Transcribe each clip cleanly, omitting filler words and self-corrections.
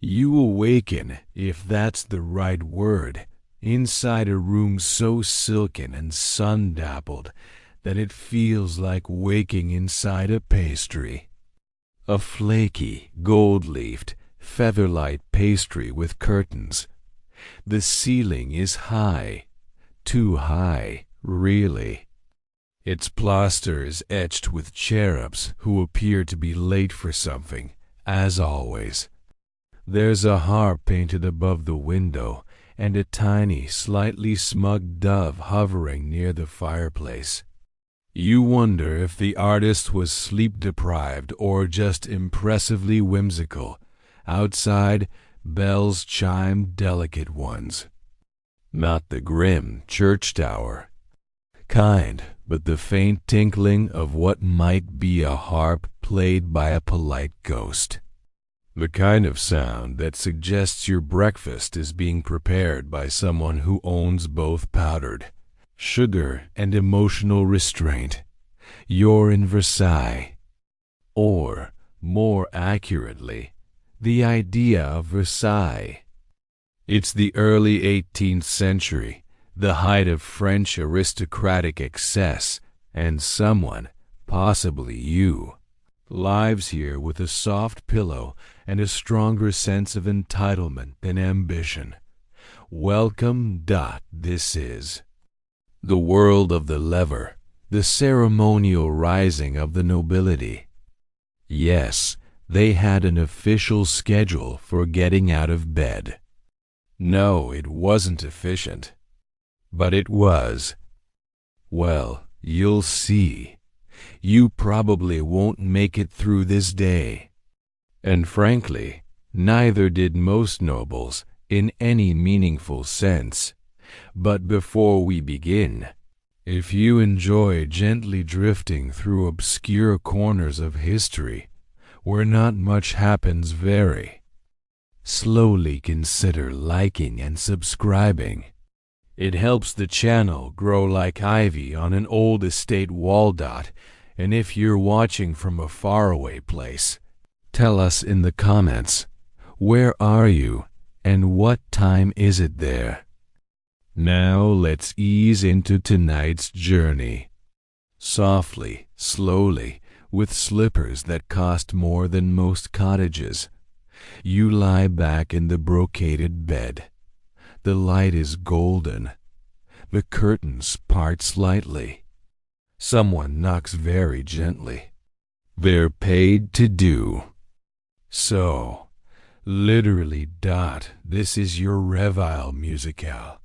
You awaken, if that's the right word, inside a room so silken and sun-dappled that it feels like waking inside a pastry. A flaky, gold-leafed, featherlight pastry with curtains. The ceiling is high, too high, really. Its plaster is etched with cherubs who appear to be late for something, as always. There's a harp painted above the window, and a tiny, slightly smug dove hovering near the fireplace. You wonder if the artist was sleep-deprived or just impressively whimsical. Outside, bells chime delicate ones. Not the grim church tower kind, but the faint tinkling of what might be a harp played by a polite ghost. The kind of sound that suggests your breakfast is being prepared by someone who owns both powdered sugar and emotional restraint. You're in Versailles. Or, more accurately, the idea of Versailles. It's the early 18th century, the height of French aristocratic excess, and someone, possibly you, lives here with a soft pillow and a stronger sense of entitlement than ambition. Welcome. This is the world of the lever, the ceremonial rising of the nobility. Yes, they had an official schedule for getting out of bed. No, it wasn't efficient. But it was. Well, you'll see. You probably won't make it through this day. And frankly, neither did most nobles in any meaningful sense. But before we begin, if you enjoy gently drifting through obscure corners of history where not much happens, slowly consider liking and subscribing. It helps the channel grow like ivy on an old estate wall. And if you're watching from a faraway place, tell us in the comments, where are you and what time is it there? Now let's ease into tonight's journey. Softly, slowly, with slippers that cost more than most cottages, you lie back in the brocaded bed. The light is golden. The curtains part slightly. Someone knocks very gently. They're paid to do. So, literally, this is your reveille musicale.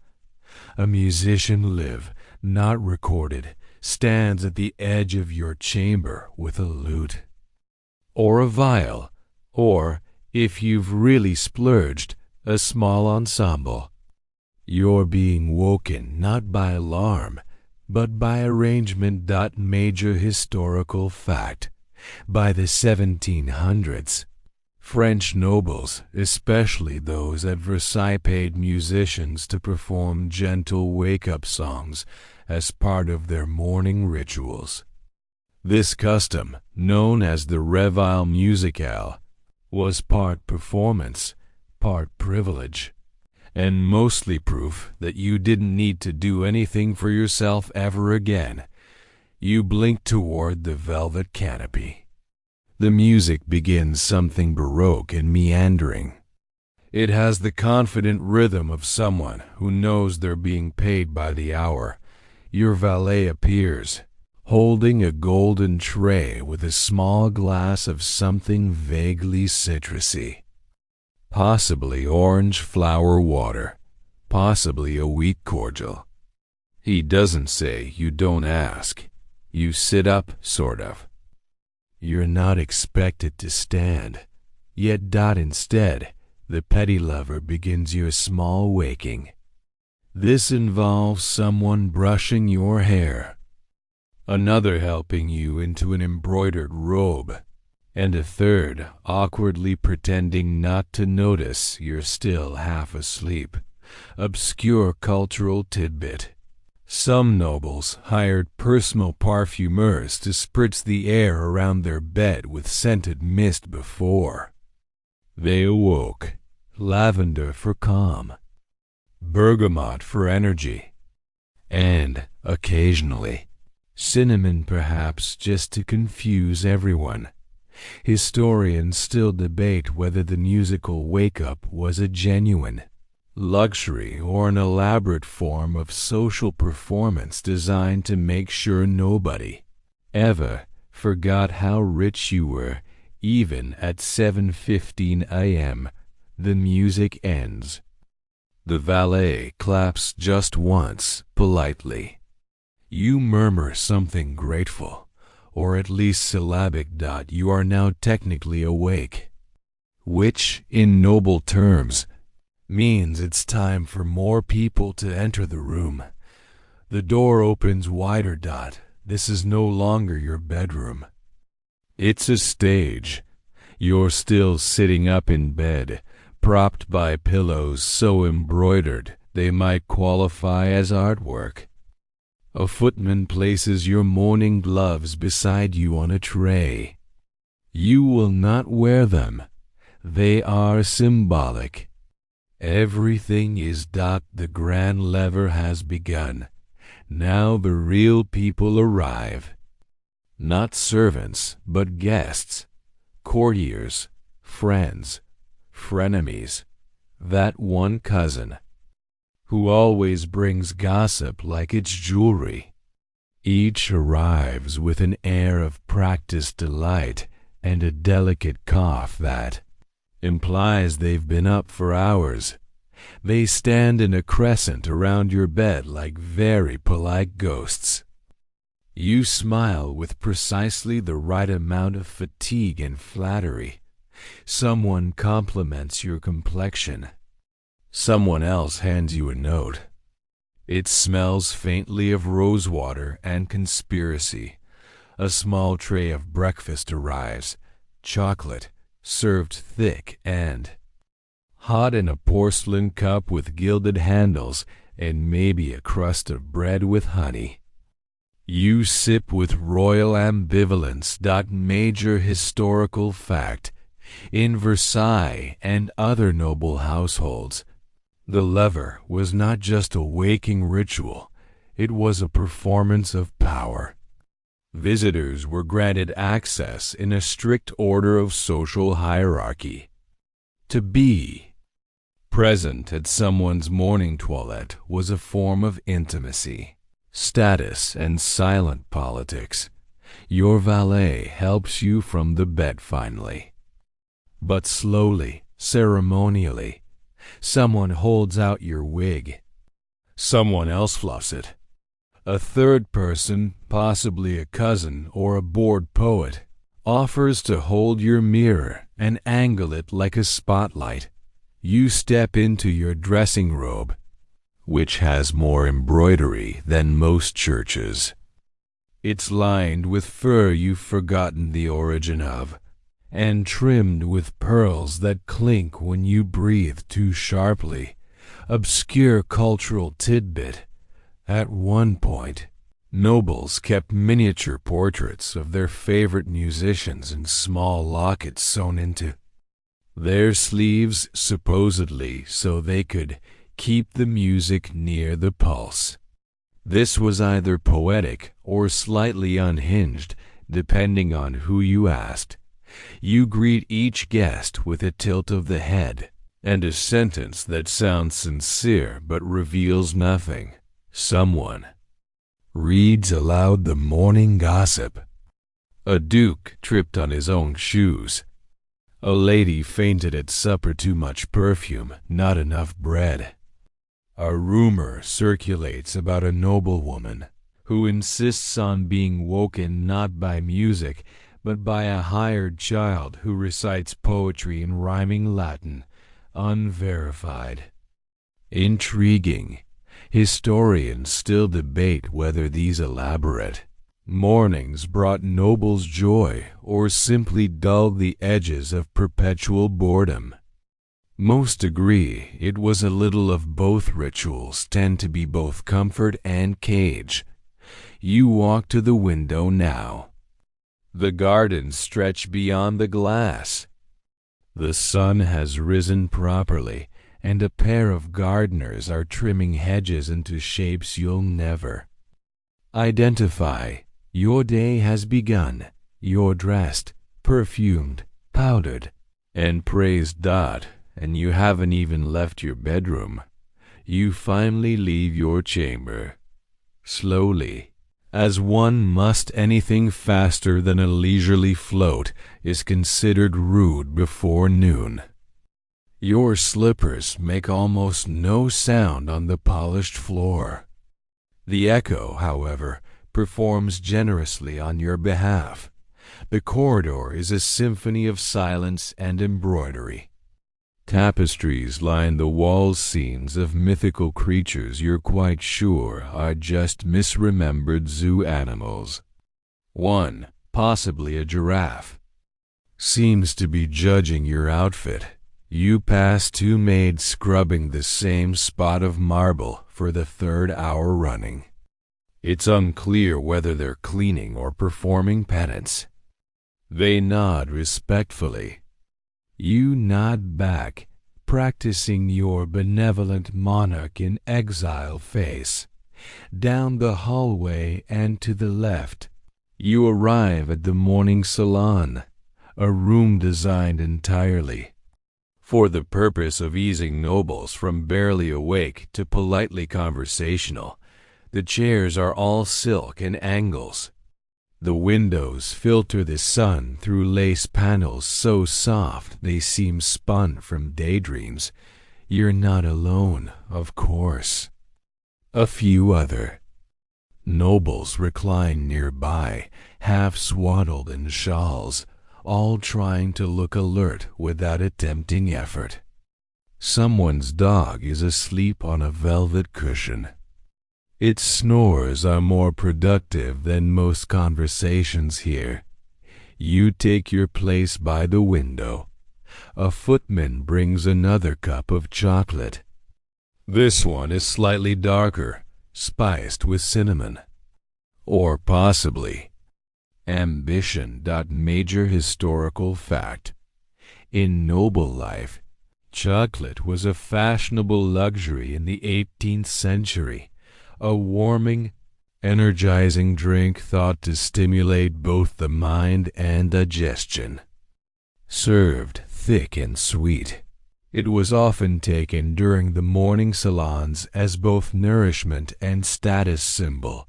A musician live, not recorded, stands at the edge of your chamber with a lute, or a viol, or, if you've really splurged, a small ensemble. You're being woken not by alarm, but by arrangement. Major historical fact. By the 1700s, French nobles, especially those at Versailles, paid musicians to perform gentle wake-up songs as part of their morning rituals. This custom, known as the reveille musicale, was part performance, part privilege, and mostly proof that you didn't need to do anything for yourself ever again. You blinked toward the velvet canopy. The music begins something baroque and meandering. It has the confident rhythm of someone who knows they're being paid by the hour. Your valet appears, holding a golden tray with a small glass of something vaguely citrusy. Possibly orange flower water, possibly a wheat cordial. He doesn't say, you don't ask. You sit up, sort of. You're not expected to stand, yet instead, the petty lover begins your small waking. This involves someone brushing your hair, another helping you into an embroidered robe, and a third awkwardly pretending not to notice you're still half asleep. Obscure cultural tidbit. Some nobles hired personal parfumers to spritz the air around their bed with scented mist before they awoke. lavender for calm, bergamot for energy, and, occasionally, cinnamon perhaps just to confuse everyone. Historians still debate whether the musical wake-up was a genuine luxury or an elaborate form of social performance designed to make sure nobody ever forgot how rich you were. Even at 7:15 a.m., the music ends. The valet claps just once, politely. You murmur something grateful, or at least syllabic. You are now technically awake, which, in noble terms, means it's time for more people to enter the room. The door opens wider. This is no longer your bedroom. It's a stage. You're still sitting up in bed, propped by pillows so embroidered they might qualify as artwork. A footman places your morning gloves beside you on a tray. You will not wear them. They are symbolic. Everything is. The grand lever has begun. Now the real people arrive. Not servants, but guests, courtiers, friends, frenemies, that one cousin who always brings gossip like it's jewelry. Each arrives with an air of practiced delight and a delicate cough that implies they've been up for hours. They stand in a crescent around your bed like very polite ghosts. You smile with precisely the right amount of fatigue and flattery. Someone compliments your complexion. Someone else hands you a note. It smells faintly of rosewater and conspiracy. A small tray of breakfast arrives, chocolate, served thick and hot in a porcelain cup with gilded handles and maybe a crust of bread with honey. You sip with royal ambivalence. Major historical fact. In Versailles and other noble households, the lever was not just a waking ritual, it was a performance of power. Visitors were granted access in a strict order of social hierarchy. To be present at someone's morning toilette was a form of intimacy, status, and silent politics. Your valet helps you from the bed finally. But slowly, ceremonially, someone holds out your wig. Someone else fluffs it. A third person, possibly a cousin or a bored poet, offers to hold your mirror and angle it like a spotlight. You step into your dressing robe, which has more embroidery than most churches. It's lined with fur you've forgotten the origin of, and trimmed with pearls that clink when you breathe too sharply. Obscure cultural tidbit. At one point, nobles kept miniature portraits of their favorite musicians in small lockets sewn into their sleeves, supposedly so they could keep the music near the pulse. This was either poetic or slightly unhinged, depending on who you asked. You greet each guest with a tilt of the head and a sentence that sounds sincere but reveals nothing. Someone reads aloud the morning gossip. A duke tripped on his own shoes. A lady fainted at supper. Too much perfume, not enough bread. A rumor circulates about a noblewoman who insists on being woken not by music, but by a hired child who recites poetry in rhyming Latin, unverified. Intriguing. Historians still debate whether these elaborate mornings brought nobles joy or simply dulled the edges of perpetual boredom. Most agree it was a little of both. Rituals tend to be both comfort and cage. You walk to the window now. The gardens stretch beyond the glass. The sun has risen properly, and a pair of gardeners are trimming hedges into shapes you'll never identify. Your day has begun. You're dressed, perfumed, powdered, and praised. And you haven't even left your bedroom. You finally leave your chamber. Slowly, as one must. Anything faster than a leisurely float is considered rude before noon. Your slippers make almost no sound on the polished floor. The echo, however, performs generously on your behalf. The corridor is a symphony of silence and embroidery. Tapestries line the walls, scenes of mythical creatures you're quite sure are just misremembered zoo animals. One, possibly a giraffe, seems to be judging your outfit. You pass two maids scrubbing the same spot of marble for the third hour running. It's unclear whether they're cleaning or performing penance. They nod respectfully. You nod back, practicing your benevolent monarch in exile face. Down the hallway and to the left, you arrive at the morning salon, a room designed entirely for the purpose of easing nobles from barely awake to politely conversational. The chairs are all silk and angles. The windows filter the sun through lace panels so soft they seem spun from daydreams. You're not alone, of course. A few other nobles recline nearby, half swaddled in shawls, all trying to look alert without a tempting effort. Someone's dog is asleep on a velvet cushion. Its snores are more productive than most conversations here. You take your place by the window. A footman brings another cup of chocolate. This one is slightly darker, spiced with cinnamon. Or possibly ambition. Major historical fact. In noble life, chocolate was a fashionable luxury in the 18th century. A warming, energizing drink thought to stimulate both the mind and digestion. Served thick and sweet, it was often taken during the morning salons as both nourishment and status symbol.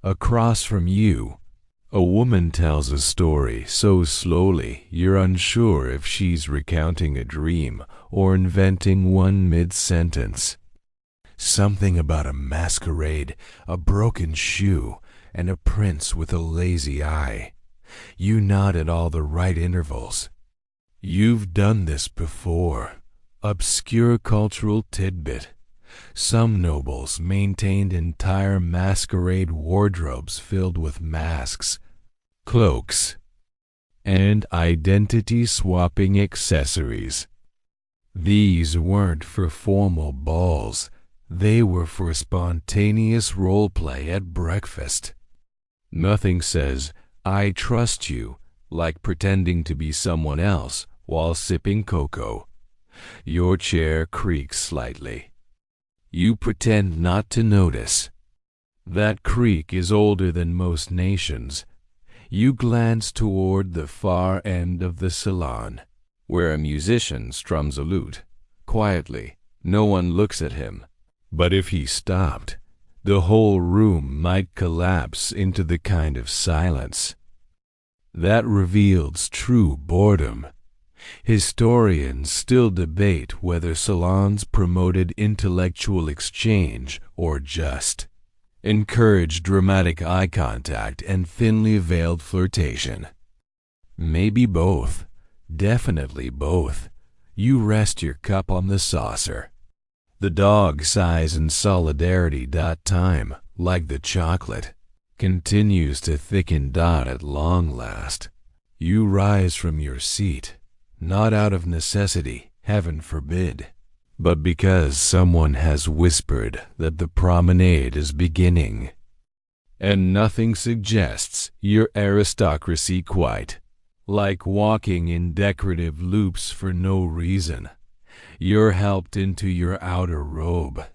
Across from you, a woman tells a story so slowly you're unsure if she's recounting a dream or inventing one mid-sentence. Something about a masquerade, a broken shoe, and a prince with a lazy eye. You nod at all the right intervals. You've done this before. Obscure cultural tidbit. Some nobles maintained entire masquerade wardrobes filled with masks, cloaks, and identity-swapping accessories. These weren't for formal balls. They were for spontaneous role-play at breakfast. Nothing says, "I trust you," like pretending to be someone else while sipping cocoa. Your chair creaks slightly. You pretend not to notice. That creak is older than most nations. You glance toward the far end of the salon, where a musician strums a lute. Quietly, no one looks at him. But if he stopped, the whole room might collapse into the kind of silence that reveals true boredom. Historians still debate whether salons promoted intellectual exchange or just encouraged dramatic eye contact and thinly veiled flirtation. Maybe both. Definitely both. You rest your cup on the saucer. The dog sighs in solidarity. Time, like the chocolate, continues to thicken. At long last, you rise from your seat, not out of necessity, heaven forbid, but because someone has whispered that the promenade is beginning. And nothing suggests your aristocracy quite Like walking in decorative loops for no reason. You're helped into your outer robe,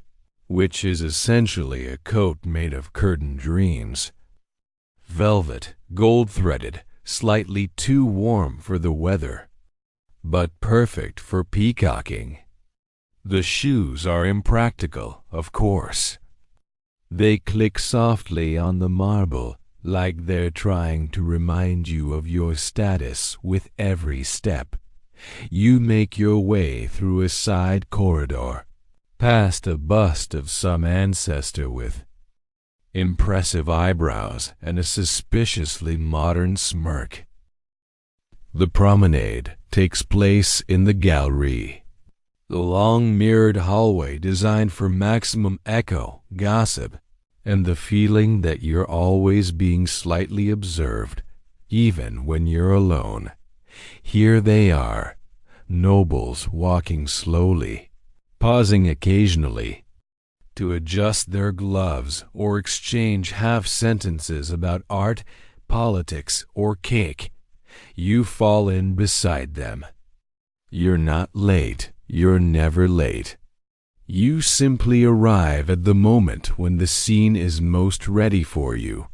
which is essentially a coat made of curtained dreams. Velvet, gold-threaded, slightly too warm for the weather, but perfect for peacocking. The shoes are impractical, of course. They click softly on the marble, like they're trying to remind you of your status with every step. You make your way through a side corridor, past a bust of some ancestor with impressive eyebrows and a suspiciously modern smirk. The promenade takes place in the gallery, the long mirrored hallway designed for maximum echo, gossip, and the feeling that you're always being slightly observed, even when you're alone. Here they are, nobles walking slowly, pausing occasionally to adjust their gloves or exchange half-sentences about art, politics, or cake. You fall in beside them. You're not late. You're never late. You simply arrive at the moment when the scene is most ready for you.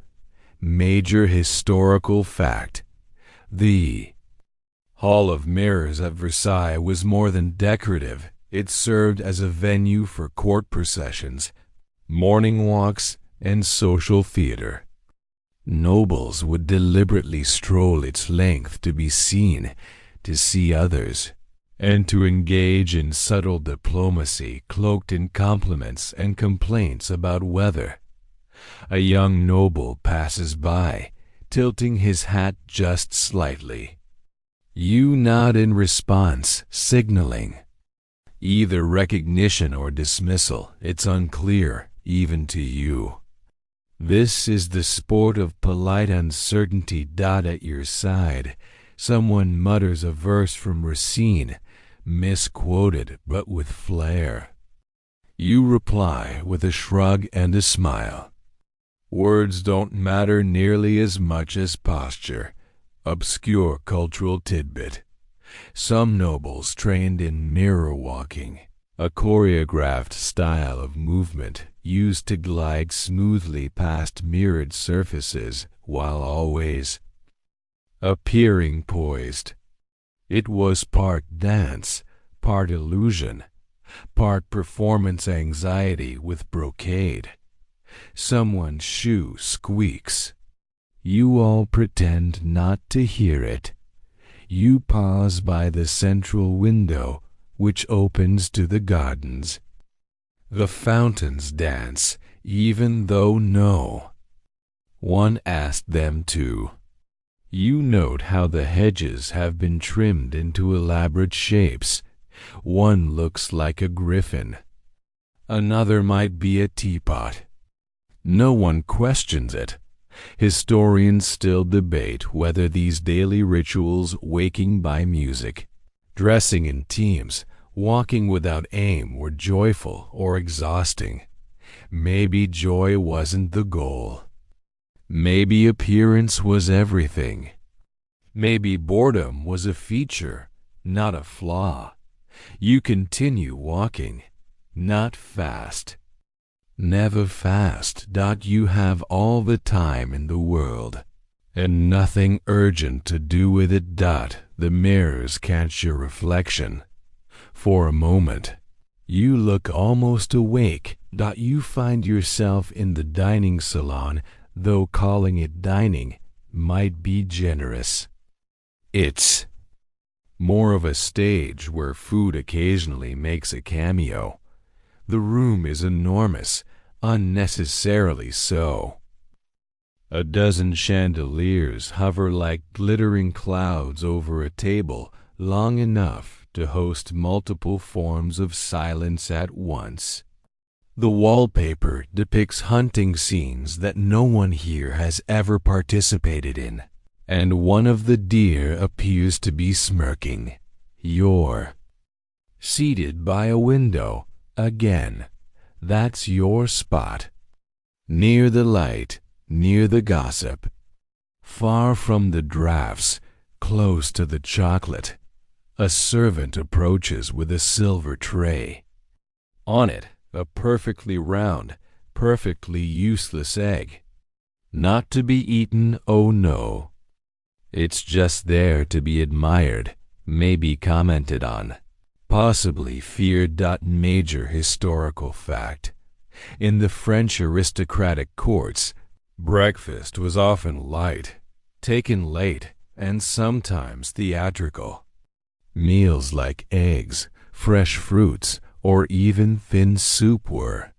Major historical fact. The Hall of Mirrors at Versailles was more than decorative. It served as a venue for court processions, morning walks, and social theater. Nobles would deliberately stroll its length to be seen, to see others, and to engage in subtle diplomacy cloaked in compliments and complaints about weather. A young noble passes by, tilting his hat just slightly. You nod in response, signaling either recognition or dismissal. It's unclear, even to you. This is the sport of polite uncertainty. At your side, someone mutters a verse from Racine, misquoted but with flair. You reply with a shrug and a smile. Words don't matter nearly as much as posture. Obscure cultural tidbit. Some nobles trained in mirror walking, a choreographed style of movement used to glide smoothly past mirrored surfaces while always appearing poised. It was part dance, part illusion, part performance anxiety with brocade. Someone's shoe squeaks. You all pretend not to hear it. You pause by the central window, which opens to the gardens. The fountains dance, even though no one asked them to. You note how the hedges have been trimmed into elaborate shapes. One looks like a griffin. Another might be a teapot. No one questions it. Historians still debate whether these daily rituals, waking by music, dressing in teams, walking without aim, were joyful or exhausting. Maybe joy wasn't the goal. Maybe appearance was everything. Maybe boredom was a feature, not a flaw. You continue walking, not fast. Never fast. You have all the time in the world, and nothing urgent to do with it. The mirrors catch your reflection. For a moment, you look almost awake. You find yourself in the dining salon, though calling it dining might be generous. It's more of a stage where food occasionally makes a cameo. The room is enormous, unnecessarily so. A dozen chandeliers hover like glittering clouds over a table long enough to host multiple forms of silence at once. The wallpaper depicts hunting scenes that no one here has ever participated in, and one of the deer appears to be smirking. You're seated by a window. Again, that's your spot. Near the light, near the gossip, far from the drafts, Close to the chocolate, a servant approaches with a silver tray. On it, a perfectly round, perfectly useless egg. Not to be eaten, oh no. It's just there to be admired, maybe commented on, possibly feared. Major historical fact. In the French aristocratic courts, breakfast was often light, taken late, and sometimes theatrical. Meals like eggs, fresh fruits, or even thin soup were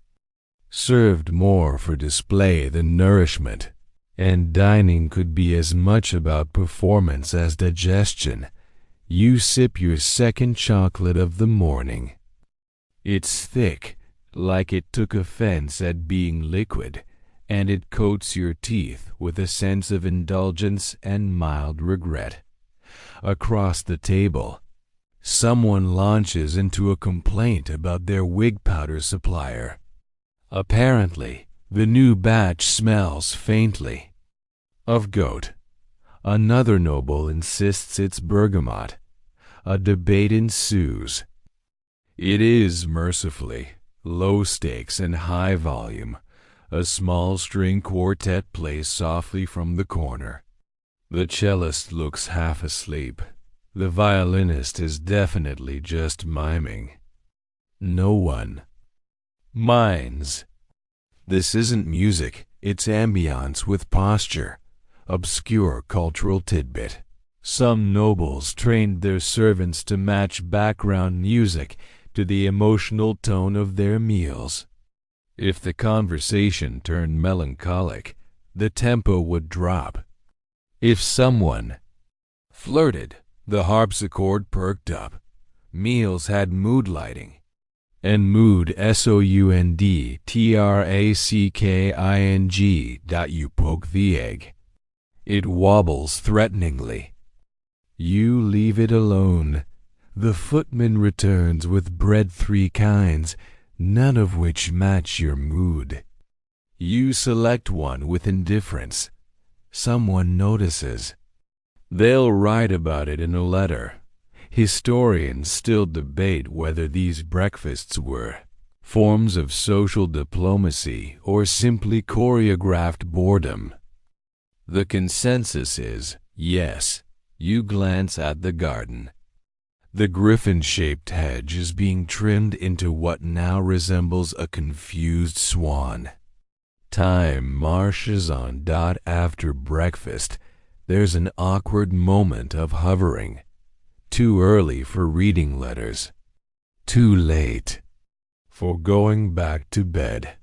served more for display than nourishment, and dining could be as much about performance as digestion. You sip your second chocolate of the morning. It's thick, like it took offense at being liquid, and it coats your teeth with a sense of indulgence and mild regret. Across the table, someone launches into a complaint about their wig powder supplier. Apparently, the new batch smells faintly of goat. Another noble insists it's bergamot. A debate ensues. It is, mercifully, low stakes and high volume. A small string quartet plays softly from the corner. The cellist looks half asleep. The violinist is definitely just miming. No one minds. This isn't music, it's ambience with posture. Obscure cultural tidbit. Some nobles trained their servants to match background music to the emotional tone of their meals. If the conversation turned melancholic, the tempo would drop. If someone flirted, the harpsichord perked up. Meals had mood lighting. And mood, soundtracking. You poke the egg. It wobbles threateningly. You leave it alone. The footman returns with bread 3 kinds, none of which match your mood. You select one with indifference. Someone notices. They'll write about it in a letter. Historians still debate whether these breakfasts were forms of social diplomacy or simply choreographed boredom. The consensus is, yes. You glance at the garden. The griffin-shaped hedge is being trimmed into what now resembles a confused swan. Time marches on. After breakfast, there's an awkward moment of hovering. Too early for reading letters. Too late for going back to bed.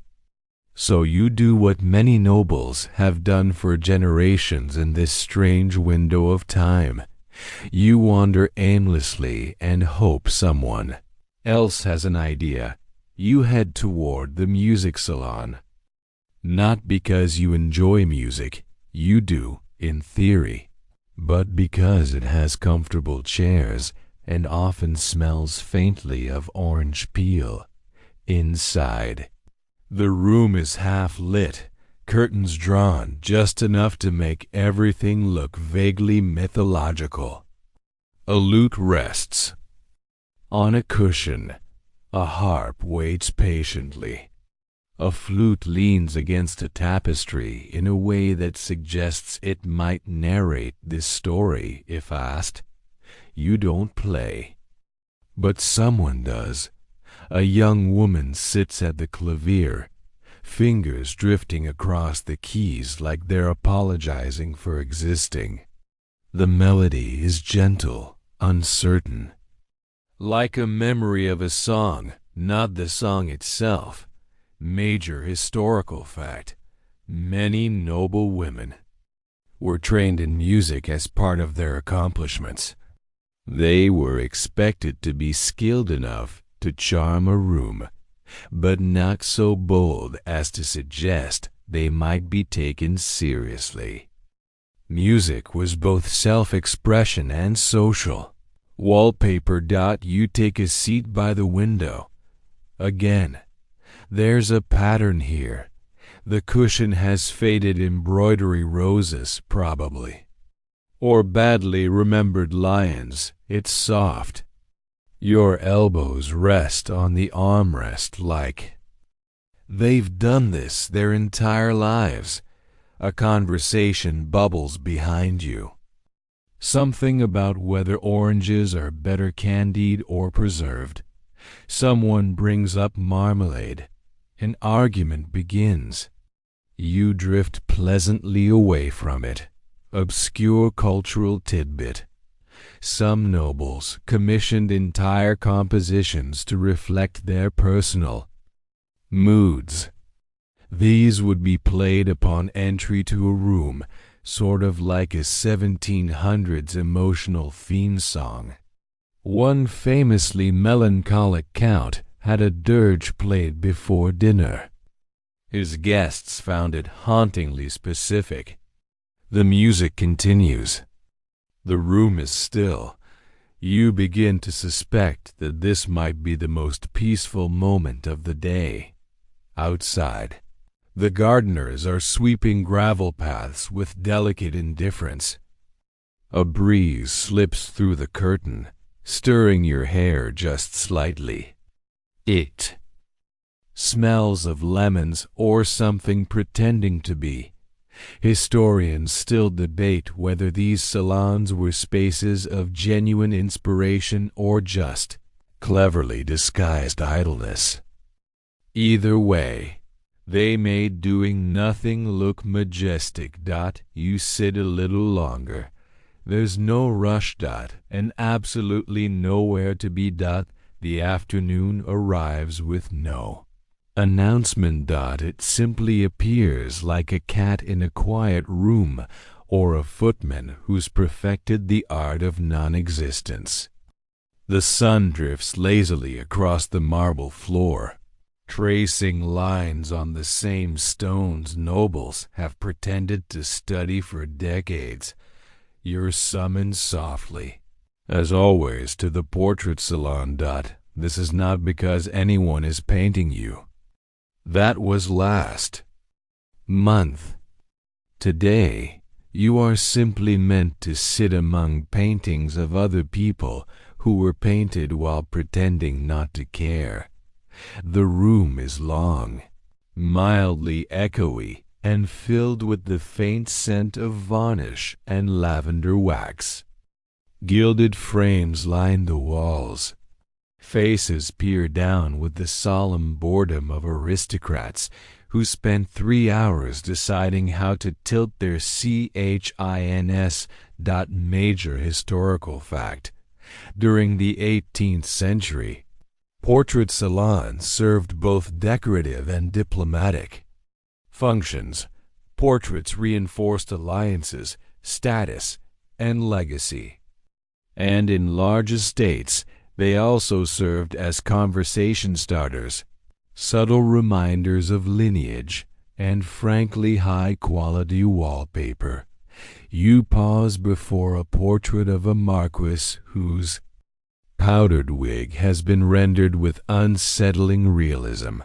So you do what many nobles have done for generations in this strange window of time. You wander aimlessly and hope someone else has an idea. You head toward the music salon. Not because you enjoy music, you do, in theory, but because it has comfortable chairs and often smells faintly of orange peel. Inside, the room is half lit, curtains drawn just enough to make everything look vaguely mythological. A lute rests on a cushion. A harp waits patiently. A flute leans against a tapestry in a way that suggests it might narrate this story if asked. You don't play, but someone does. A young woman sits at the clavier, fingers drifting across the keys like they're apologizing for existing. The melody is gentle, uncertain, like a memory of a song, not the song itself. Major historical fact. Many noble women were trained in music as part of their accomplishments. They were expected to be skilled enough to charm a room, but not so bold as to suggest they might be taken seriously. Music was both self-expression and social. Wallpaper. You take a seat by the window. Again, there's a pattern here. The cushion has faded embroidery roses, probably. or badly remembered lions, it's soft. Your elbows rest on the armrest like they've done this their entire lives. A conversation bubbles behind you. Something about whether oranges are better candied or preserved. Someone brings up marmalade. An argument begins. You drift pleasantly away from it. Obscure cultural tidbit. Some nobles commissioned entire compositions to reflect their personal moods. These would be played upon entry to a room, sort of like a 1700s emotional theme song. One famously melancholic count had a dirge played before dinner. His guests found it hauntingly specific. The music continues. The room is still. You begin to suspect that this might be the most peaceful moment of the day. Outside, the gardeners are sweeping gravel paths with delicate indifference. A breeze slips through the curtain, stirring your hair just slightly. It smells of lemons or something pretending to be. Historians still debate whether these salons were spaces of genuine inspiration or just cleverly disguised idleness. Either way, they made doing nothing look majestic. You sit a little longer. There's no rush. And absolutely nowhere to be. The afternoon arrives with no announcement. It simply appears like a cat in a quiet room or a footman who's perfected the art of non-existence. The sun drifts lazily across the marble floor, tracing lines on the same stones nobles have pretended to study for decades. You're summoned softly, as always, to the portrait salon. This is not because anyone is painting you. That was last month. Today, you are simply meant to sit among paintings of other people who were painted while pretending not to care. The room is long, mildly echoey, and filled with the faint scent of varnish and lavender wax. Gilded frames line the walls. Faces peer down with the solemn boredom of aristocrats who spent 3 hours deciding how to tilt their CHINS. Major historical fact. During the 18th century, portrait salons served both decorative and diplomatic functions. Portraits reinforced alliances, status, and legacy. And in large estates, they also served as conversation starters, subtle reminders of lineage, and frankly high-quality wallpaper. You pause before a portrait of a marquis whose powdered wig has been rendered with unsettling realism.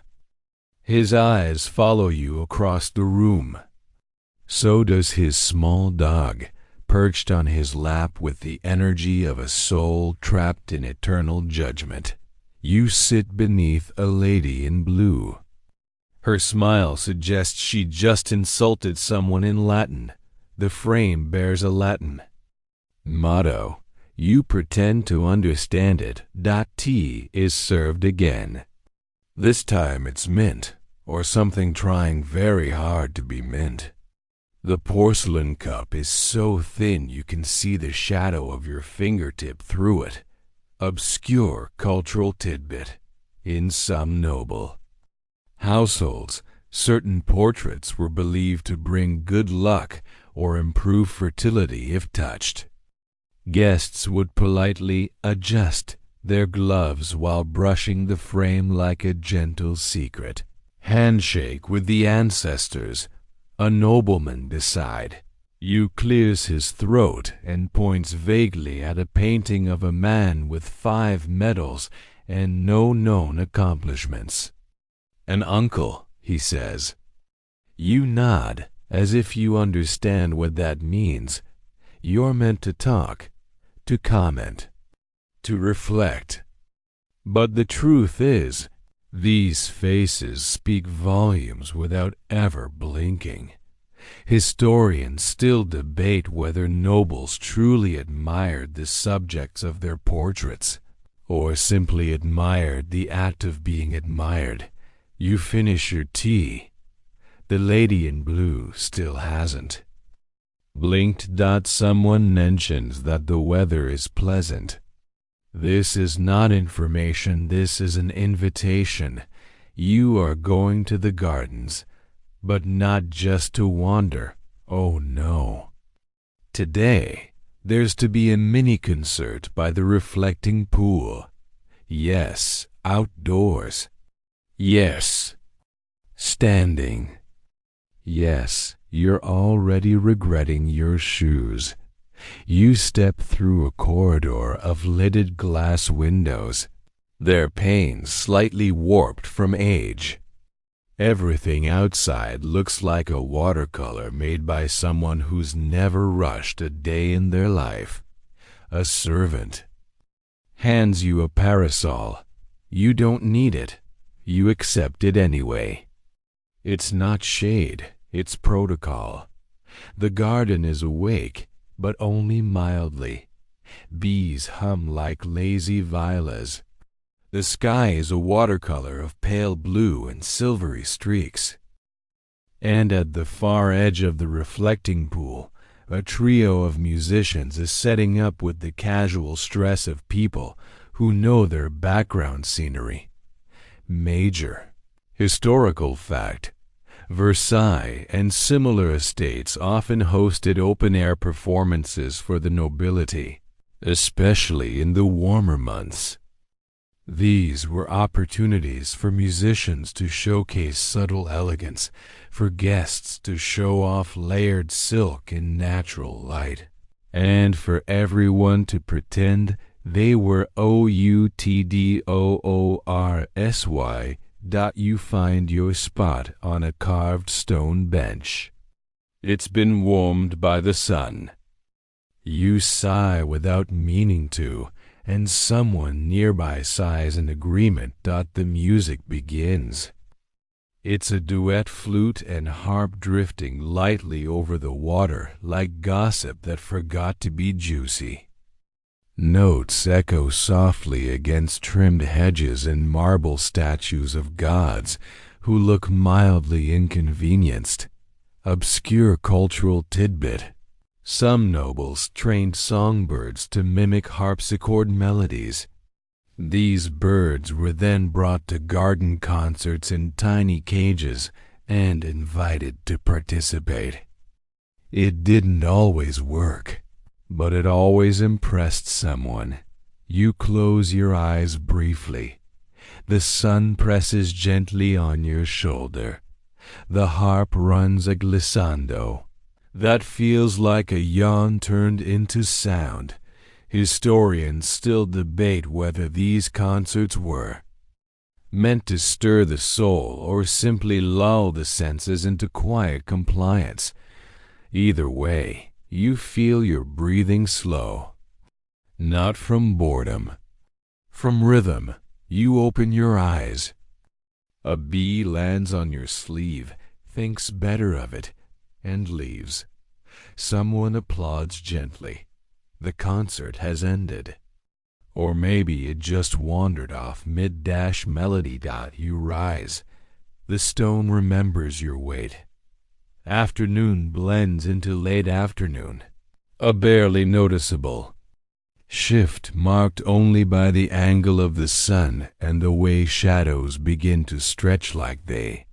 His eyes follow you across the room. So does his small dog, perched on his lap with the energy of a soul trapped in eternal judgment. You sit beneath a lady in blue. Her smile suggests she just insulted someone in Latin. The frame bears a Latin motto. You pretend to understand it. Tea is served again. This time it's mint, or something trying very hard to be mint. The porcelain cup is so thin you can see the shadow of your fingertip through it. Obscure cultural tidbit. In some noble households, certain portraits were believed to bring good luck or improve fertility if touched. Guests would politely adjust their gloves while brushing the frame like a gentle secret. Handshake with the ancestors. A nobleman beside you clears his throat and points vaguely at a painting of a man with 5 medals and no known accomplishments. An uncle, he says. You nod, as if you understand what that means. You're meant to talk, to comment, to reflect. But the truth is, these faces speak volumes without ever blinking. Historians still debate whether nobles truly admired the subjects of their portraits, or simply admired the act of being admired. You finish your tea. The lady in blue still hasn't blinked. Someone mentions that the weather is pleasant. This is not information, this is an invitation. You are going to the gardens, but not just to wander. Oh no. Today, there's to be a mini-concert by the reflecting pool. Yes, outdoors. Yes, standing. Yes, you're already regretting your shoes. You step through a corridor of lidded glass windows, their panes slightly warped from age. Everything outside looks like a watercolor made by someone who's never rushed a day in their life. A servant hands you a parasol. You don't need it. You accept it anyway. It's not shade, it's protocol. The garden is awake, but only mildly. Bees hum like lazy violas. The sky is a watercolor of pale blue and silvery streaks. And at the far edge of the reflecting pool, a trio of musicians is setting up with the casual stress of people who know their background scenery. Major. Historical fact. Versailles and similar estates often hosted open-air performances for the nobility, especially in the warmer months. These were opportunities for musicians to showcase subtle elegance, for guests to show off layered silk in natural light, and for everyone to pretend they were outdoorsy. You find your spot on a carved stone bench. It's been warmed by the sun. You sigh without meaning to, and someone nearby sighs in agreement. The music begins. It's a duet, flute and harp drifting lightly over the water like gossip that forgot to be juicy. Notes echo softly against trimmed hedges and marble statues of gods who look mildly inconvenienced. Obscure cultural tidbit. Some nobles trained songbirds to mimic harpsichord melodies. These birds were then brought to garden concerts in tiny cages and invited to participate. It didn't always work, but it always impressed someone. You close your eyes briefly. The sun presses gently on your shoulder. The harp runs a glissando. That feels like a yawn turned into sound. Historians still debate whether these concerts were meant to stir the soul or simply lull the senses into quiet compliance. Either way, you feel your breathing slow. Not from boredom. From rhythm, you open your eyes. A bee lands on your sleeve, thinks better of it, and leaves. Someone applauds gently. The concert has ended. Or maybe it just wandered off mid-melody. You rise. The stone remembers your weight. Afternoon blends into late afternoon. A barely noticeable shift marked only by the angle of the sun and the way shadows begin to stretch like they,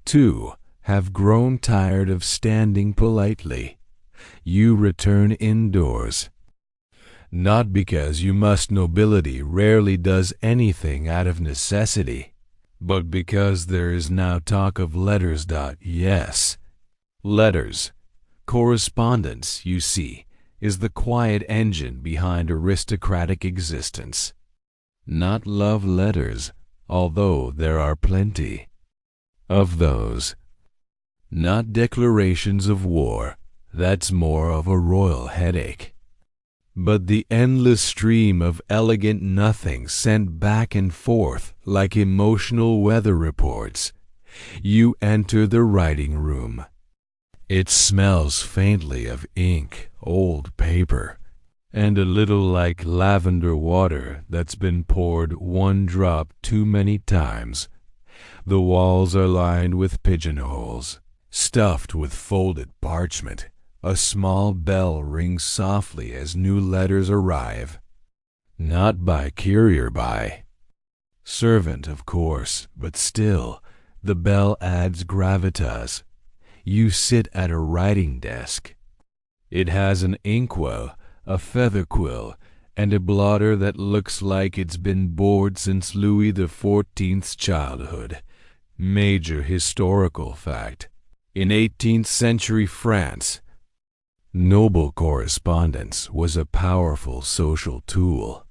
too, have grown tired of standing politely. You return indoors. Not because you must. Nobility rarely does anything out of necessity, but because there is now talk of letters. Yes, letters. Correspondence, you see, is the quiet engine behind aristocratic existence. Not love letters, although there are plenty of those. Not declarations of war, That's more of a royal headache. But the endless stream of elegant nothings sent back and forth like emotional weather reports. You enter the writing room. It smells faintly of ink, old paper, and a little like lavender water that's been poured one drop too many times. The walls are lined with pigeonholes, stuffed with folded parchment. A small bell rings softly as new letters arrive. Not by courier by servant, of course, but still, the bell adds gravitas. You sit at a writing desk. It has an inkwell, a feather quill, and a blotter that looks like it's been bored since Louis XIV's childhood. Major historical fact. In 18th century France, noble correspondence was a powerful social tool.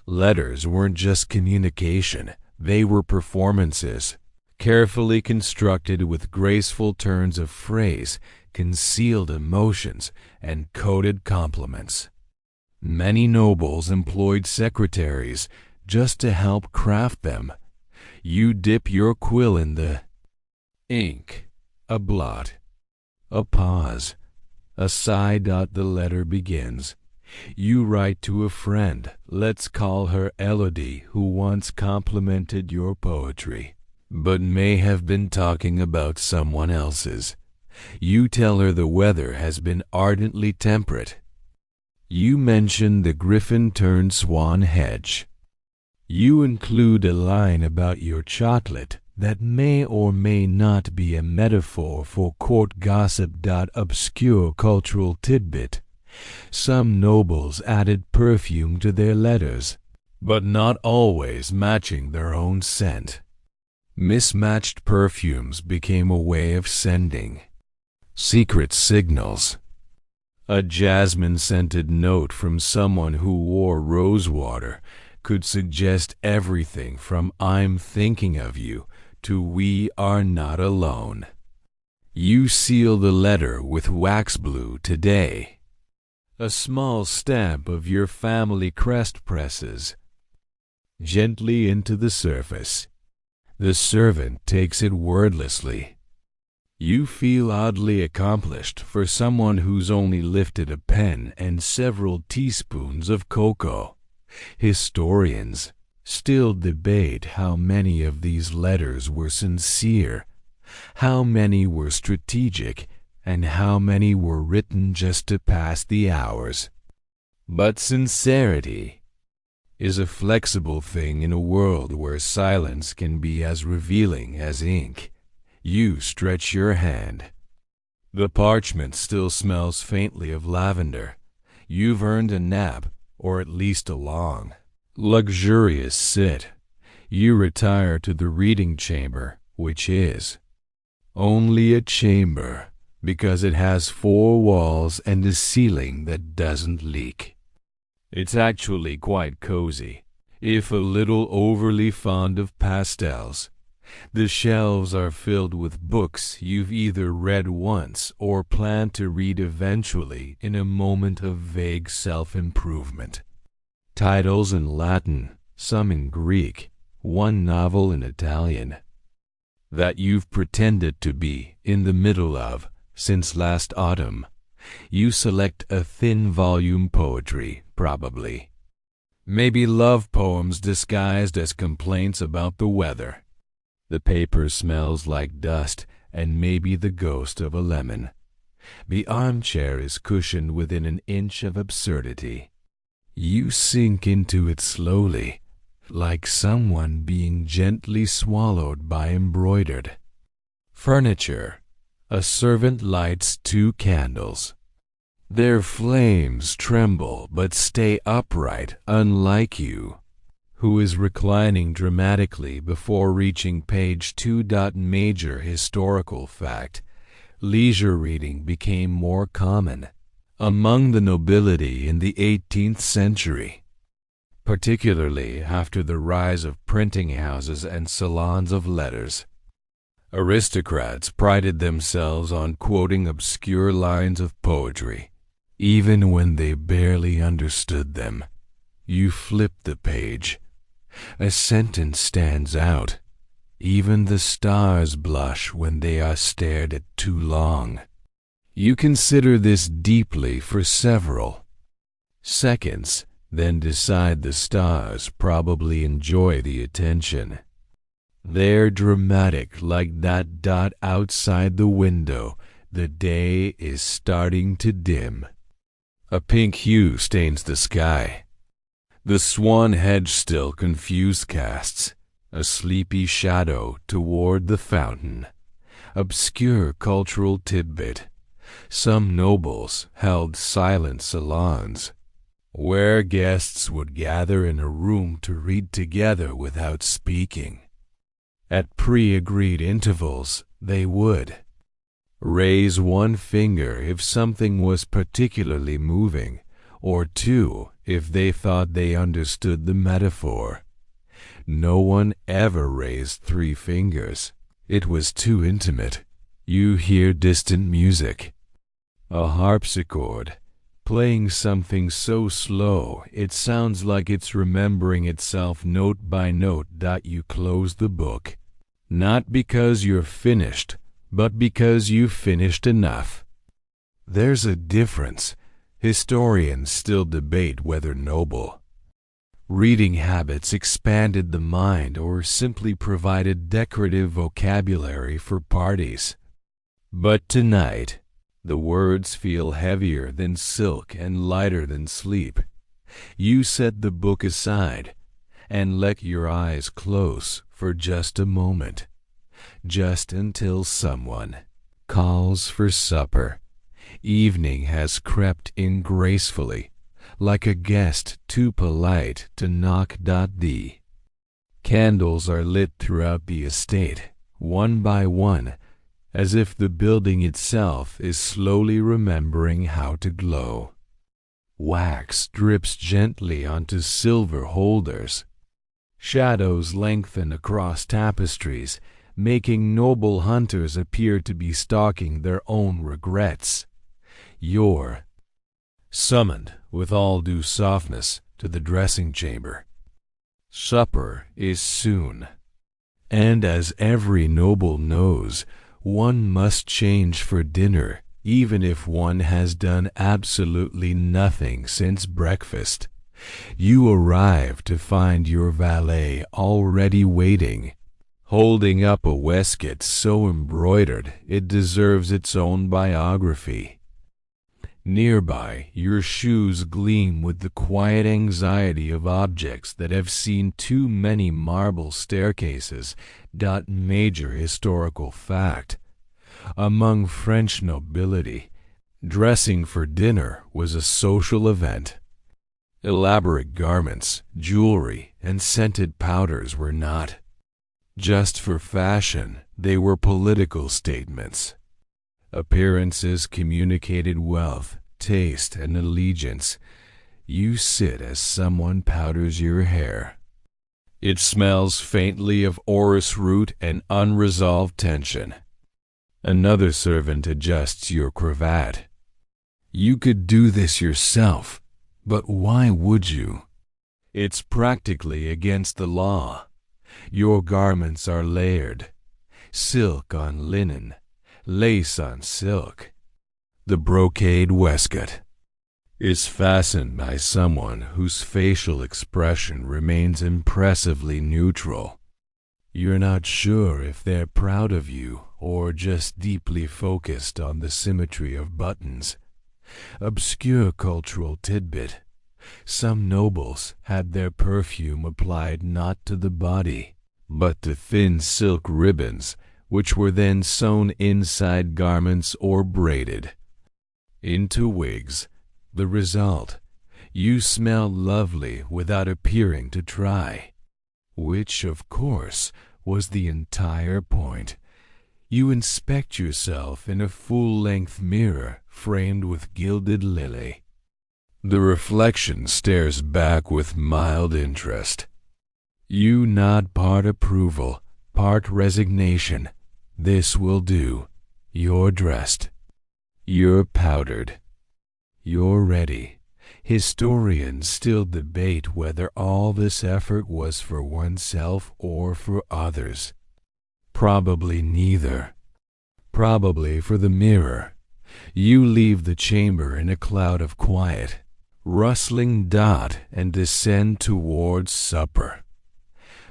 Letters weren't just communication, they were performances, carefully constructed with graceful turns of phrase, concealed emotions, and coded compliments. Many nobles employed secretaries just to help craft them. You dip your quill in the ink, a blot, a pause, a sigh. The letter begins. You write to a friend, let's call her Elodie, who once complimented your poetry, but may have been talking about someone else's. You tell her the weather has been ardently temperate. You mention the griffin-turned-swan hedge. You include a line about your chocolate that may or may not be a metaphor for court gossip. Obscure cultural tidbit. Some nobles added perfume to their letters, but not always matching their own scent. Mismatched perfumes became a way of sending secret signals. A jasmine-scented note from someone who wore rosewater could suggest everything from "I'm thinking of you" to "we are not alone." You seal the letter with wax blue today. A small stamp of your family crest presses gently into the surface. The servant takes it wordlessly. You feel oddly accomplished for someone who's only lifted a pen and several teaspoons of cocoa. Historians still debate how many of these letters were sincere, how many were strategic, and how many were written just to pass the hours. But sincerity is a flexible thing in a world where silence can be as revealing as ink. You stretch your hand. The parchment still smells faintly of lavender. You've earned a nap, or at least a long, luxurious sit. You retire to the reading chamber, which is only a chamber because it has 4 walls and a ceiling that doesn't leak. It's actually quite cozy, if a little overly fond of pastels. The shelves are filled with books you've either read once or plan to read eventually in a moment of vague self-improvement. Titles in Latin, some in Greek, one novel in Italian, that you've pretended to be in the middle of since last autumn. You select a thin volume poetry, probably. Maybe love poems disguised as complaints about the weather. The paper smells like dust and maybe the ghost of a lemon. The armchair is cushioned within an inch of absurdity. You sink into it slowly, like someone being gently swallowed by embroidered furniture. A servant lights 2 candles. Their flames tremble but stay upright, unlike you, who is reclining dramatically before reaching page 2. Major historical fact. Leisure reading became more common among the nobility in the 18th century, particularly after the rise of printing houses and salons of letters. Aristocrats prided themselves on quoting obscure lines of poetry, even when they barely understood them. You flip the page. A sentence stands out. Even the stars blush when they are stared at too long. You consider this deeply for several seconds, then decide the stars probably enjoy the attention. They're dramatic like that dot outside the window. The day is starting to dim. A pink hue stains the sky. The swan hedge still confused casts a sleepy shadow toward the fountain. Obscure cultural tidbit. Some nobles held silent salons, where guests would gather in a room to read together without speaking. At pre-agreed intervals, they would raise one finger if something was particularly moving, or two if they thought they understood the metaphor. No one ever raised 3 fingers. It was too intimate. You hear distant music. A harpsichord, playing something so slow it sounds like it's remembering itself note by note. You close the book, not because you're finished, but because you've finished enough. There's a difference. Historians still debate whether noble reading habits expanded the mind or simply provided decorative vocabulary for parties. But tonight, the words feel heavier than silk and lighter than sleep. You set the book aside and let your eyes close for just a moment, just until someone calls for supper. Evening has crept in gracefully, like a guest too polite to knock. The candles are lit throughout the estate, one by one, as if the building itself is slowly remembering how to glow. Wax drips gently onto silver holders. Shadows lengthen across tapestries, making noble hunters appear to be stalking their own regrets. You're summoned with all due softness to the dressing chamber. Supper is soon, and as every noble knows, one must change for dinner, even if one has done absolutely nothing since breakfast. You arrive to find your valet already waiting, holding up a waistcoat so embroidered it deserves its own biography. Nearby, your shoes gleam with the quiet anxiety of objects that have seen too many marble staircases. Major historical fact. Among French nobility, dressing for dinner was a social event. Elaborate garments, jewelry, and scented powders were not just for fashion, they were political statements. Appearances communicated wealth, taste, and allegiance. You sit as someone powders your hair. It smells faintly of orris root and unresolved tension. Another servant adjusts your cravat. You could do this yourself, but why would you? It's practically against the law. Your garments are layered, silk on linen, lace on silk. The brocade waistcoat is fastened by someone whose facial expression remains impressively neutral. You're not sure if they're proud of you or just deeply focused on the symmetry of buttons. Obscure cultural tidbit. Some nobles had their perfume applied not to the body, but to thin silk ribbons, which were then sewn inside garments or braided into wigs. The result, you smell lovely without appearing to try, which, of course, was the entire point. You inspect yourself in a full-length mirror framed with gilded lily. The reflection stares back with mild interest. You nod, part approval, part resignation. This will do. You're dressed. You're powdered. You're ready. Historians still debate whether all this effort was for oneself or for others. Probably neither. Probably for the mirror. You leave the chamber in a cloud of quiet, rustling dot, and descend towards supper.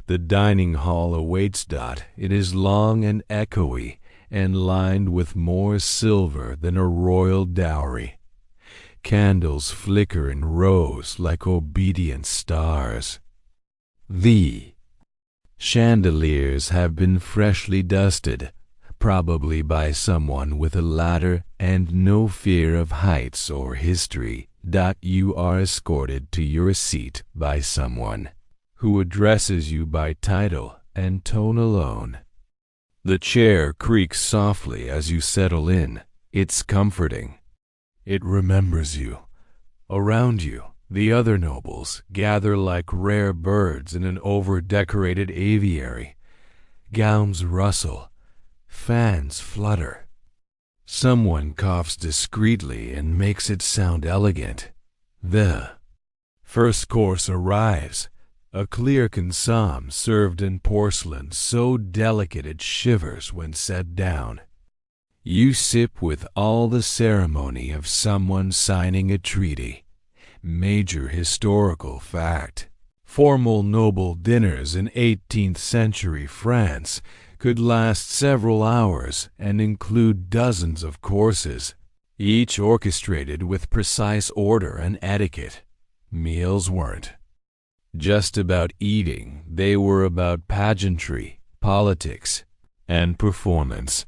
The dining hall awaits dot. It is long and echoey, and lined with more silver than a royal dowry. Candles flicker in rows like obedient stars. The chandeliers have been freshly dusted, probably by someone with a ladder and no fear of heights or history. You are escorted to your seat by someone who addresses you by title and tone alone. The chair creaks softly as you settle in. It's comforting. It remembers you. Around you, the other nobles gather like rare birds in an over-decorated aviary. Gowns rustle. Fans flutter. Someone coughs discreetly and makes it sound elegant. The first course arrives. A clear consomme served in porcelain so delicate it shivers when set down. You sip with all the ceremony of someone signing a treaty. Major historical fact. Formal noble dinners in 18th century France could last several hours and include dozens of courses, each orchestrated with precise order and etiquette. Meals weren't just about eating. They were about pageantry, politics, and performance.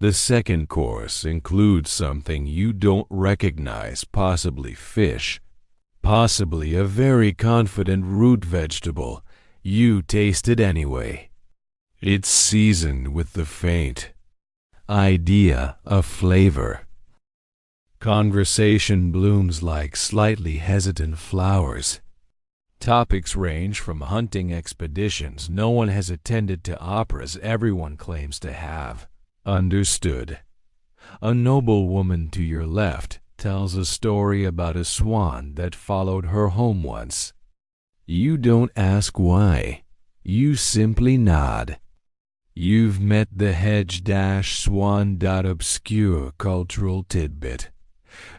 The second course includes something you don't recognize, possibly fish, possibly a very confident root vegetable. You taste it anyway. It's seasoned with the faint idea of flavor. Conversation blooms like slightly hesitant flowers. Topics range from hunting expeditions no one has attended to operas everyone claims to have. Understood. A noble woman to your left tells a story about a swan that followed her home once. You don't ask why. You simply nod. You've met the hedge-swan. Obscure cultural tidbit.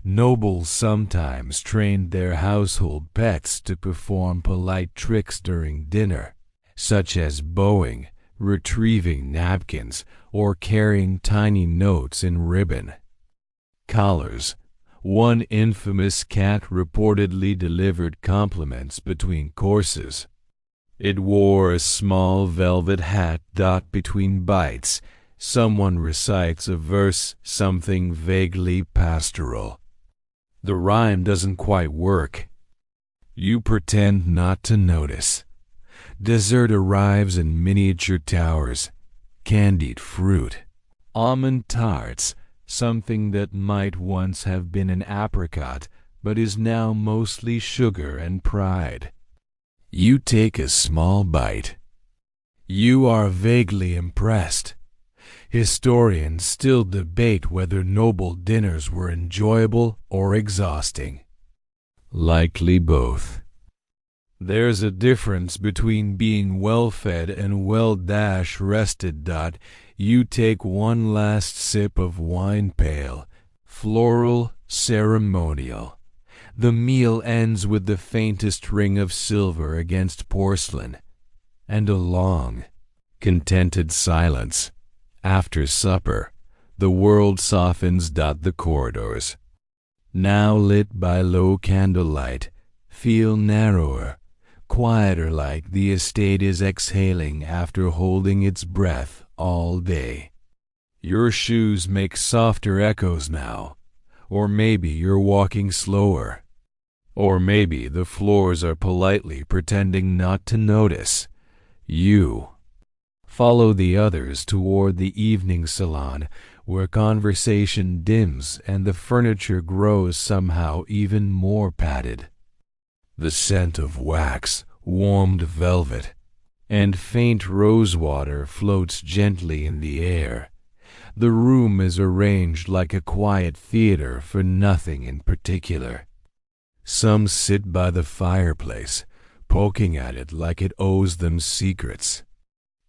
Nobles sometimes trained their household pets to perform polite tricks during dinner, such as bowing, retrieving napkins, or carrying tiny notes in ribbon. Collars. One infamous cat reportedly delivered compliments between courses. It wore a small velvet hat. Between bites, someone recites a verse, something vaguely pastoral. The rhyme doesn't quite work. You pretend not to notice. Dessert arrives in miniature towers. Candied fruit. Almond tarts, something that might once have been an apricot, but is now mostly sugar and pride. You take a small bite. You are vaguely impressed. Historians still debate whether noble dinners were enjoyable or exhausting. Likely both. There's a difference between being well-fed and well-rested. You take one last sip of wine, pale, floral, ceremonial. The meal ends with the faintest ring of silver against porcelain, and a long, contented silence. After supper, the world softens. The corridors, now lit by low candlelight, feel narrower, quieter, like the estate is exhaling after holding its breath all day. Your shoes make softer echoes now, or maybe you're walking slower, or maybe the floors are politely pretending not to notice. You follow the others toward the evening salon, where conversation dims and the furniture grows somehow even more padded. The scent of wax, warmed velvet, and faint rosewater floats gently in the air. The room is arranged like a quiet theater for nothing in particular. Some sit by the fireplace, poking at it like it owes them secrets.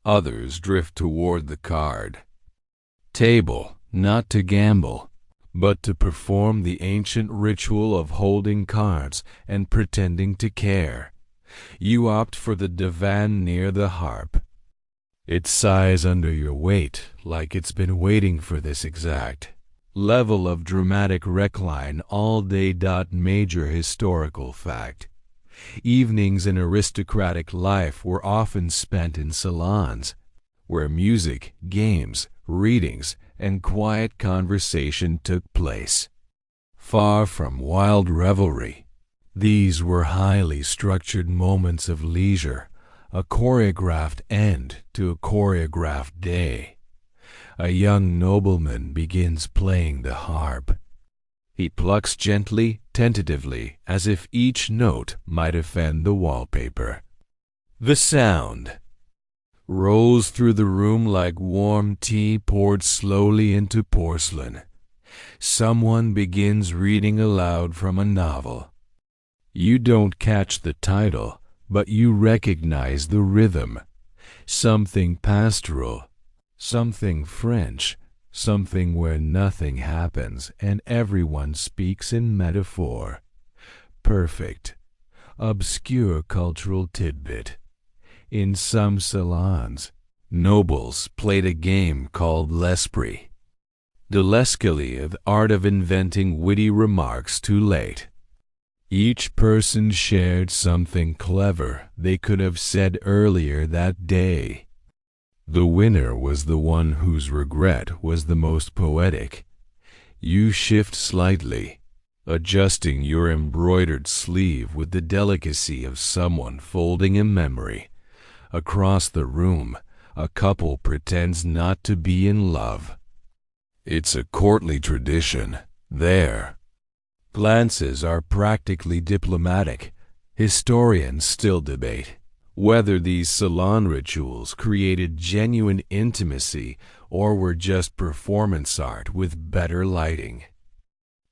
Others drift toward the card table, not to gamble, but to perform the ancient ritual of holding cards and pretending to care. You opt for the divan near the harp. It sighs under your weight, like it's been waiting for this exact level of dramatic recline all day. Major historical fact. Evenings in aristocratic life were often spent in salons, where music, games, readings, and quiet conversation took place. Far from wild revelry, these were highly structured moments of leisure, a choreographed end to a choreographed day. A young nobleman begins playing the harp. He plucks gently, tentatively, as if each note might offend the wallpaper. The sound rolls through the room like warm tea poured slowly into porcelain. Someone begins reading aloud from a novel. You don't catch the title, but you recognize the rhythm. Something pastoral, something French, something where nothing happens and everyone speaks in metaphor. Perfect. Obscure cultural tidbit. In some salons, nobles played a game called l'esprit. De l'escalier, the art of inventing witty remarks too late. Each person shared something clever they could have said earlier that day. The winner was the one whose regret was the most poetic. You shift slightly, adjusting your embroidered sleeve with the delicacy of someone folding a memory. Across the room, a couple pretends not to be in love. It's a courtly tradition. There. Glances are practically diplomatic. Historians still debate whether these salon rituals created genuine intimacy or were just performance art with better lighting.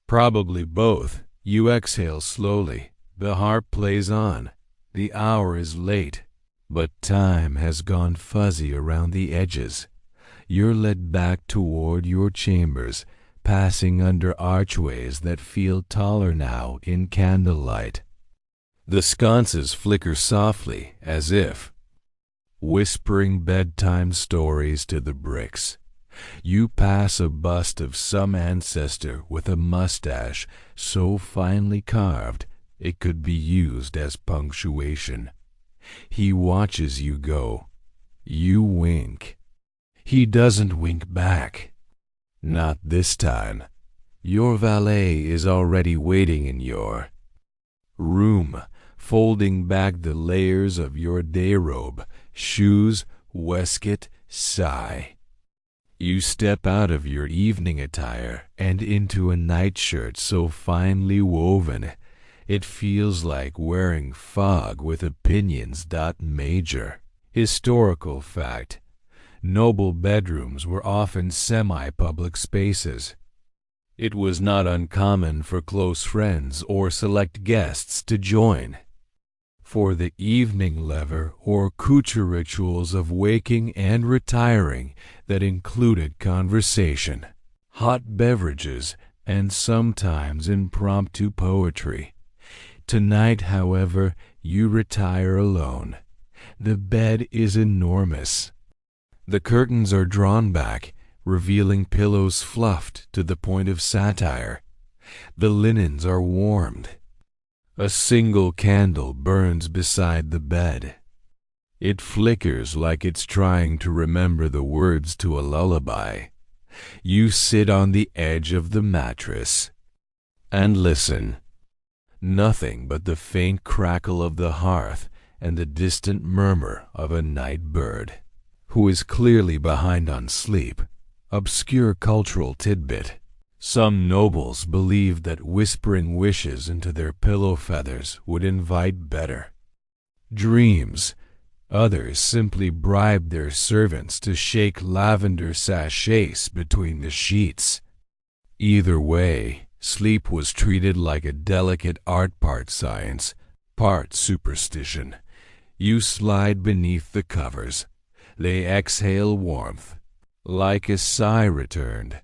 Probably both. You exhale slowly. The harp plays on. The hour is late, but time has gone fuzzy around the edges. You're led back toward your chambers, passing under archways that feel taller now in candlelight. The sconces flicker softly, as if whispering bedtime stories to the bricks. You pass a bust of some ancestor with a mustache so finely carved it could be used as punctuation. He watches you go. You wink. He doesn't wink back. Not this time. Your valet is already waiting in your room, folding back the layers of your day robe, shoes, waistcoat, sigh. You step out of your evening attire and into a nightshirt so finely woven, it feels like wearing fog with opinions. Major historical fact. Noble bedrooms were often semi-public spaces. It was not uncommon for close friends or select guests to join. For the evening lever or couture rituals of waking and retiring that included conversation, hot beverages, and sometimes impromptu poetry. Tonight, however, you retire alone. The bed is enormous. The curtains are drawn back, revealing pillows fluffed to the point of satire. The linens are warmed. A single candle burns beside the bed. It flickers like it's trying to remember the words to a lullaby. You sit on the edge of the mattress and listen. Nothing but the faint crackle of the hearth and the distant murmur of a night bird, who is clearly behind on sleep. Obscure cultural tidbit. Some nobles believed that whispering wishes into their pillow feathers would invite better dreams. Others simply bribed their servants to shake lavender sachets between the sheets. Either way, sleep was treated like a delicate art, part science, part superstition. You slide beneath the covers. They exhale warmth. Like a sigh returned.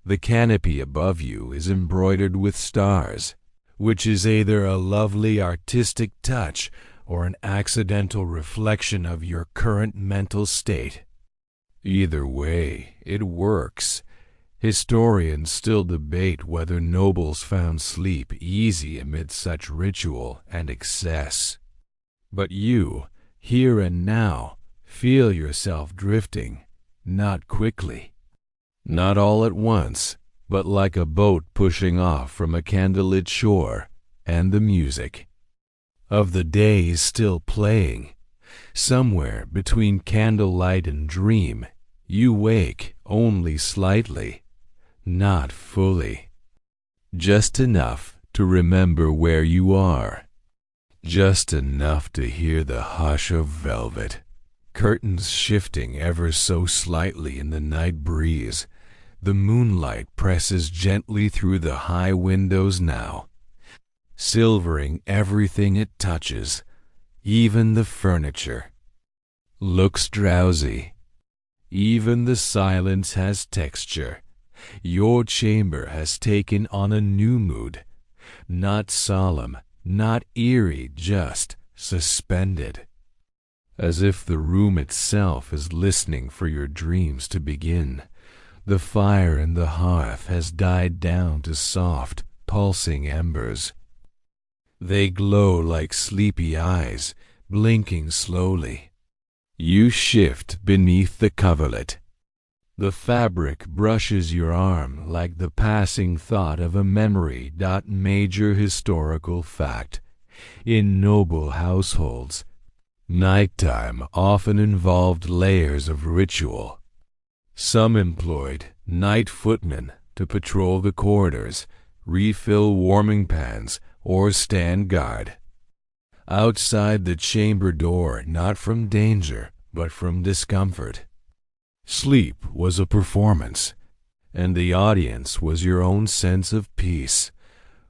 The canopy above you is embroidered with stars, which is either a lovely artistic touch or an accidental reflection of your current mental state. Either way, it works. Historians still debate whether nobles found sleep easy amid such ritual and excess. But you, here and now, feel yourself drifting, not quickly. Not all at once, but like a boat pushing off from a candlelit shore, and the music of the day is still playing. Somewhere between candlelight and dream, you wake only slightly, not fully. Just enough to remember where you are. Just enough to hear the hush of velvet, curtains shifting ever so slightly in the night breeze. The moonlight presses gently through the high windows now, silvering everything it touches, even the furniture. Looks drowsy. Even the silence has texture. Your chamber has taken on a new mood, not solemn, not eerie, just suspended, as if the room itself is listening for your dreams to begin. The fire in the hearth has died down to soft, pulsing embers. They glow like sleepy eyes, blinking slowly. You shift beneath the coverlet. The fabric brushes your arm like the passing thought of a memory. Major historical fact. In noble households, nighttime often involved layers of ritual. Some employed night footmen to patrol the corridors, refill warming pans, or stand guard outside the chamber door, not from danger, but from discomfort. Sleep was a performance, and the audience was your own sense of peace.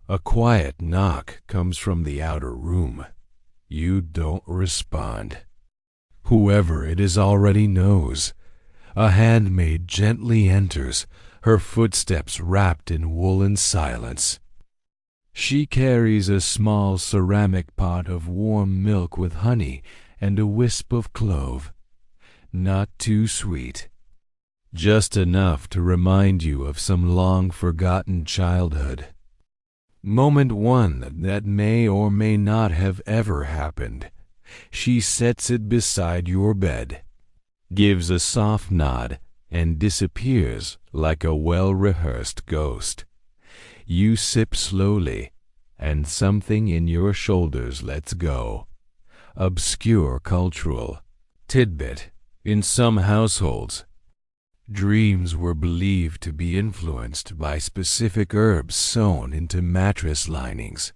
A quiet knock comes from the outer room. You don't respond. Whoever it is already knows. A handmaid gently enters, her footsteps wrapped in woolen silence. She carries a small ceramic pot of warm milk with honey and a wisp of clove. Not too sweet. Just enough to remind you of some long-forgotten childhood. Moment one that may or may not have ever happened. She sets it beside your bed, gives a soft nod, and disappears like a well-rehearsed ghost. You sip slowly, and something in your shoulders lets go. Obscure cultural tidbit. In some households, dreams were believed to be influenced by specific herbs sewn into mattress linings.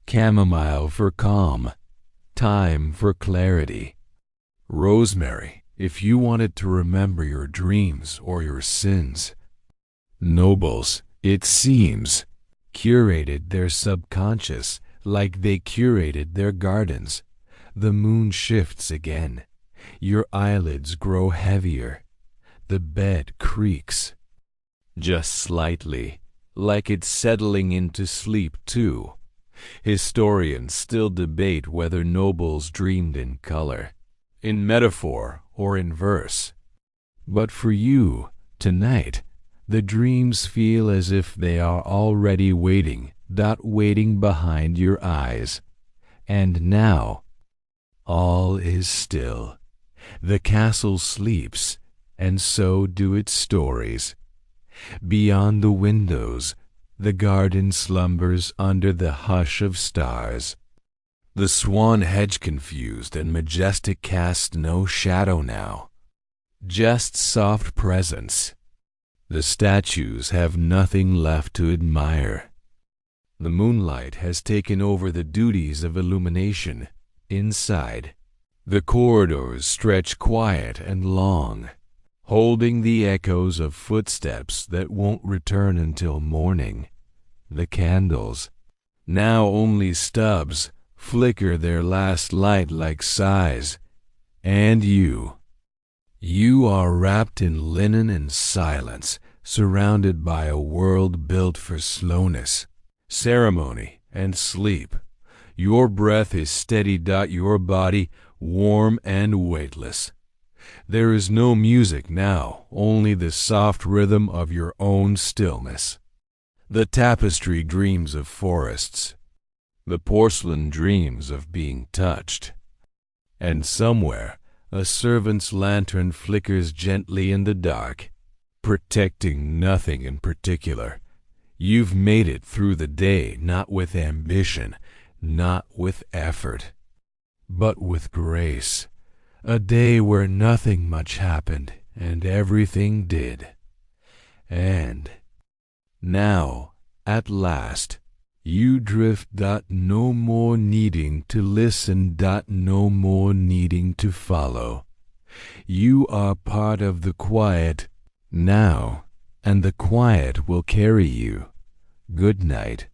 Chamomile for calm, thyme for clarity, rosemary if you wanted to remember your dreams or your sins. Nobles, it seems, curated their subconscious like they curated their gardens. The moon shifts again. Your eyelids grow heavier. The bed creaks. Just slightly, like it's settling into sleep too. Historians still debate whether nobles dreamed in color, in metaphor, or in verse. But for you, tonight, the dreams feel as if they are already waiting, waiting behind your eyes. And now, all is still. The castle sleeps, and so do its stories. Beyond the windows, the garden slumbers under the hush of stars. The swan hedge confused and majestic casts no shadow now, just soft presence. The statues have nothing left to admire. The moonlight has taken over the duties of illumination, inside, The corridors stretch quiet and long, holding the echoes of footsteps that won't return until morning. The candles, now only stubs, flicker their last light like sighs. And you are wrapped in linen and silence, surrounded by a world built for slowness, ceremony, and sleep. Your breath is steady. Your body warm and weightless. There is no music now, only the soft rhythm of your own stillness. The tapestry dreams of forests. The porcelain dreams of being touched. And somewhere, a servant's lantern flickers gently in the dark, protecting nothing in particular. You've made it through the day, not with ambition, not with effort, but with grace. A day where nothing much happened and everything did. And now, at last, you drift. No more needing to listen. No more needing to follow. You are part of the quiet now, and the quiet will carry you. Good night.